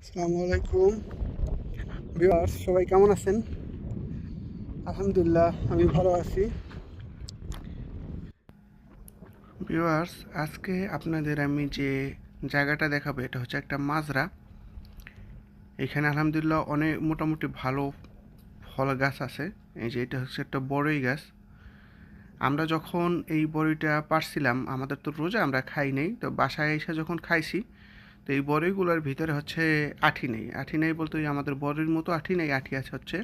আসসালামু আলাইকুম ভিউয়ার্স, সবাই কেমন আছেন? আলহামদুলিল্লাহ, আমি ভালো আছি। ভিউয়ার্স, আজকে আপনাদের আমি যে জায়গাটা দেখাবো এটা হচ্ছে একটা মাজরা। এখানে আলহামদুলিল্লাহ অনেক মোটামুটি ভালো ফল গাছ আছে। এই যে এটা হচ্ছে একটা বড়ই গাছ। আমরা যখন এই বড়িটা পারছিলাম, আমাদের তো রোজা আমরা খাই নেই, তো বাসায় এসে যখন খাইছি, তো এই বড়িগুলোর ভিতরে হচ্ছে আঠি নেই। আঠি নেই বলতে ওই আমাদের বড়ির মতো আঠি নেই, আঠি আছে হচ্ছে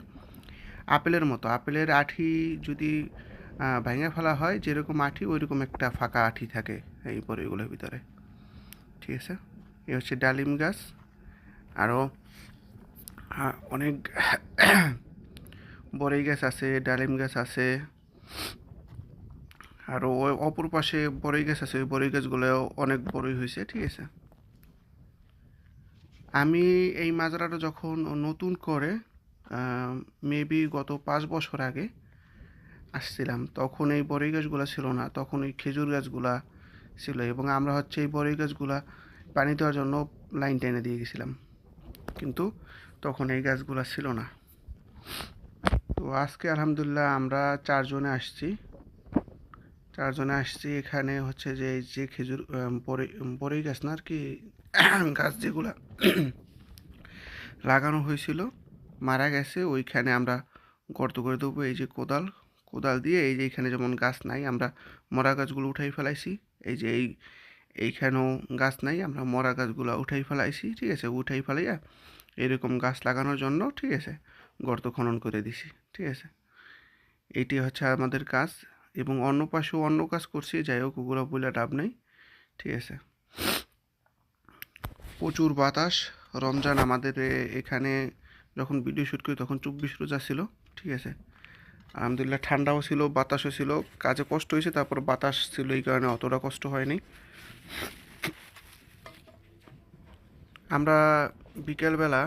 আপেলের মতো। আপেলের আঠি যদি ভেঙে ফেলা হয় যেরকম আঠি, ওইরকম একটা ফাঁকা আঠি থাকে এই বড়িগুলোর ভিতরে। ঠিক আছে, এ হচ্ছে ডালিম গাছ। আরও অনেক বড়ই গাছ আছে, ডালিম গাছ আছে। আরও ওই অপর পাশে বড়ই গাছ আছে, ওই বড়ই গাছগুলোও অনেক বড়ই হয়েছে। ঠিক আছে, আমি এই মাজরাটা যখন নতুন করে মেবি গত 5 বছর আগে আসছিলাম, তখন এই বড়ই গাছগুলো ছিল না, তখন এই খেজুর গাছগুলা ছিল। এবং আমরা হচ্ছে এই বড়ই গাছগুলা পানি দেওয়ার জন্য লাইন টেনে দিয়ে গেছিলাম, কিন্তু তখন এই গাছগুলা ছিল না। তো আজকে আলহামদুলিল্লাহ আমরা চারজনে আসছি এখানে হচ্ছে যে এই যে খেজুর বড়ই গাছ না আর কি, গাছ যেগুলা লাগানো হয়েছিল মারা গেছে, ওইখানে আমরা গর্ত করে দেবো। এই যে কোদাল দিয়ে এই যে এখানে যেমন গাছ নাই, আমরা মরা গাছগুলো উঠাই ফেলাইছি। এই যে এইখানেও গাছ নাই, আমরা মরা গাছগুলো উঠাই ফেলাইছি। ঠিক আছে, উঠাই ফেলাইয়া এরকম গাছ লাগানোর জন্য, ঠিক আছে, গর্ত খনন করে দিছি। ঠিক আছে, এইটি হচ্ছে আমাদের কাজ। এবং অন্য পাশেও অন্য কাজ করছি, যাই হোক ওগুলো বলে ডাব নেই। ঠিক আছে, প্রচুর বাতাস। রমজান আমাদের এখানে যখন ভিডিও শ্যুট করি তখন 24 রোজা ছিল। ঠিক আছে, আলহামদুলিল্লাহ ঠান্ডাও ছিল, বাতাসও ছিল, কাজে কষ্ট হয়েছে, তারপর বাতাস ছিল, এই কারণে অতটা কষ্ট হয়নি। আমরা বিকেলবেলা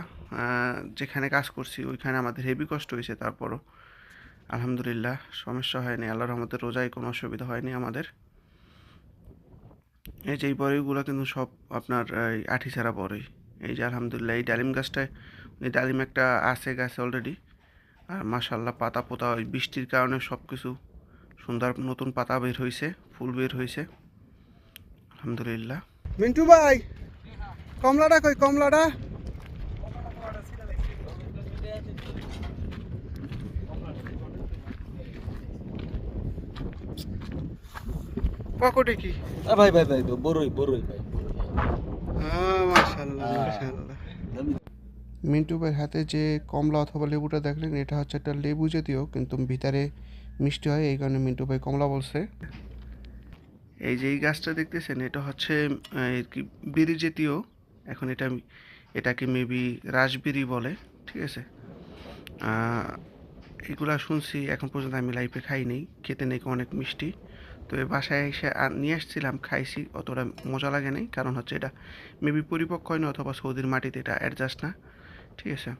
যেখানে কাজ করছি ওইখানে আমাদের হেভি কষ্ট হয়েছে, তারপরও আলহামদুলিল্লাহ সমস্যা হয়নি, আল্লাহর রহমতে রোজায় কোনো অসুবিধা হয়নি আমাদের। এই যে এই বড়িগুলো কিন্তু সব আপনার এই আঠি ছাড়া বড়ই। এই যে আলহামদুলিল্লাহ এই ডালিম গাছটায়, এই ডালিম একটা আছে গাছে অলরেডি। আর মাশাল্লাহ পাতা পোতা ওই বৃষ্টির কারণে সব কিছু সুন্দর নতুন পাতা বের হয়েছে, ফুল বের হয়েছে আলহামদুলিল্লাহ। মিন্টু ভাই, কমলাটা কই? কমলাটা পকেটে কি? ভাই ভাই ভাই বড়ই বড়ই ভাই মাশাল্লাহ মাশাল্লাহ। মিন্টু ভাইয়ের হাতে যে কমলা অথবা লেবুটা দেখলেন, এটা হচ্ছে একটা লেবু জাতীয়, কিন্তু ভিতরে মিষ্টি হয়, এই কারণে মিন্টু ভাই কমলা বলছে। এই যে এই গাছটা দেখতেছেন, এটা হচ্ছে কি বেরি জাতীয়। এখন এটাকে মেবি রাসবেরি বলে। ঠিক আছে, এগুলা শুনছি, এখন পর্যন্ত আমি লাইফে খাইনি, খেতে নাকি অনেক মিষ্টি। তো এই বাসায় এসে নিয়ে আসছিলাম, খাইছি, অতটা মজা লাগে নাই, কারণ হচ্ছে এটা মেবি পরিপক্ক হয়নি, অথবা সৌদির মাটিতে এটা অ্যাডজাস্ট না। ঠিক আছে,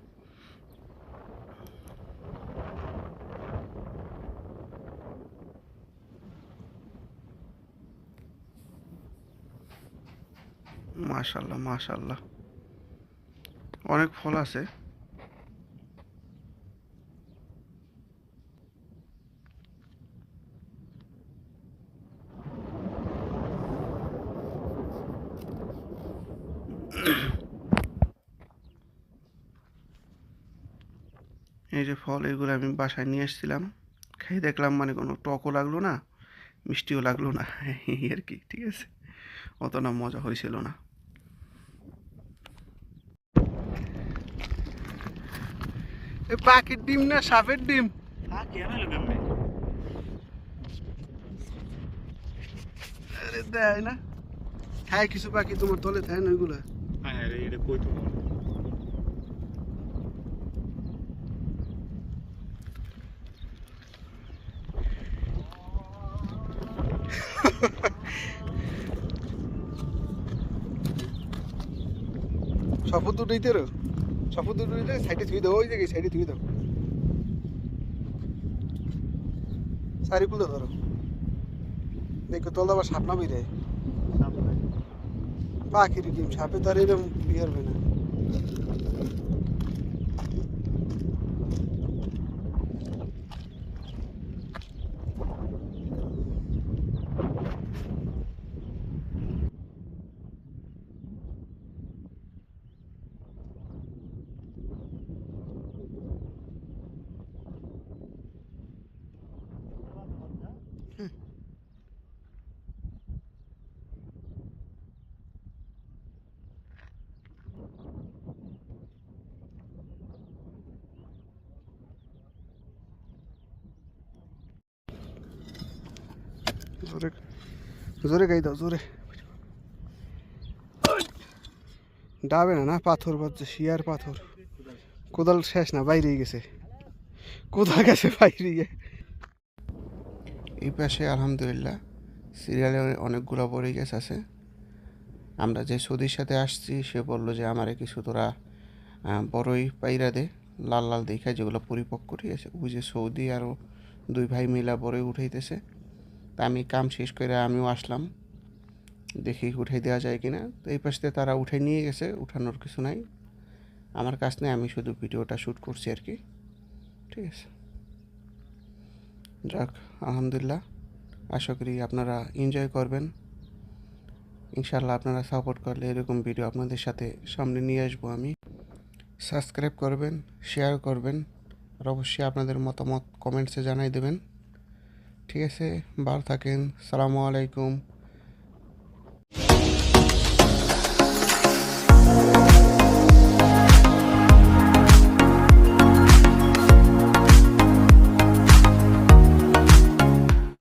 মাশাল্লাহ মাশাল্লাহ, অনেক ফল আছে। এই যে ফল, এগুলো আমি বাসায় নিয়ে এসেছিলাম, খেয়ে দেখলাম মানে কোনো টকও লাগলো না, মিষ্টিও লাগলো না, এই আর কি। ঠিক আছে, অত না মজা হয়েছিল না। এ পাখির ডিম না সাপের ডিম? আরে দেয় না, খায় কিছু পাখি তোমার তলে থাকে না ওইগুলা। শপথ উঠাইতে রো, শপথ উঠাইলে সাইডে থুই দাও, ওই জায়গায় সাইডে থুই দাও, সারি খুলে ধরো, দেখো তল আবার সাপ না বেরিয়ে। পাখির ডিম, সাপে তো আর এরকম বিয়ে হবে না। জোরে জোরে গাই দাও জোরে। ডাবে না, না পাথর বাজছে, শিয়ার পাথর। কোদাল শেষ না, বাইরে গেছে, কোদাল গেছে বাইরে গিয়ে। এই পাশে আলহামদুলিল্লাহ সিরিয়ালে অনেকগুলো বড়ই গাছ আছে। আমরা যে সৌদির সাথে আসছি সে বললো যে আমারে কিছু তোরা বড়ই পাইরা দে, লাল লাল দেখা যেগুলো পরিপক্ক, ঠিক আছে। ওই যে সৌদি আরও দুই ভাই মিলা বড়ই উঠাইতেছে। তা আমি কাম শেষ করে আমিও আসলাম, দেখি উঠাই দেওয়া যায় কিনা। তো এই পাশ থেকে তারা উঠাই নিয়ে গেছে, উঠানোর কিছু নাই, আমার কাছ নেই, আমি শুধু ভিডিওটা শ্যুট করছি আর কি, ঠিক আছে। যাক আলহামদুলিল্লাহ, আশা করি আপনারা এনজয় করবেন। ইনশাআল্লাহ আপনারা সাপোর্ট করলে এরকম ভিডিও আপনাদের সাথে সামনে নিয়ে আসবো আমি। সাবস্ক্রাইব করবেন, শেয়ার করবেন, আর অবশ্যই আপনাদের মতামত কমেন্টসে জানাই দেবেন, ঠিক আছে। ভালো থাকেন, সালামু আলাইকুম।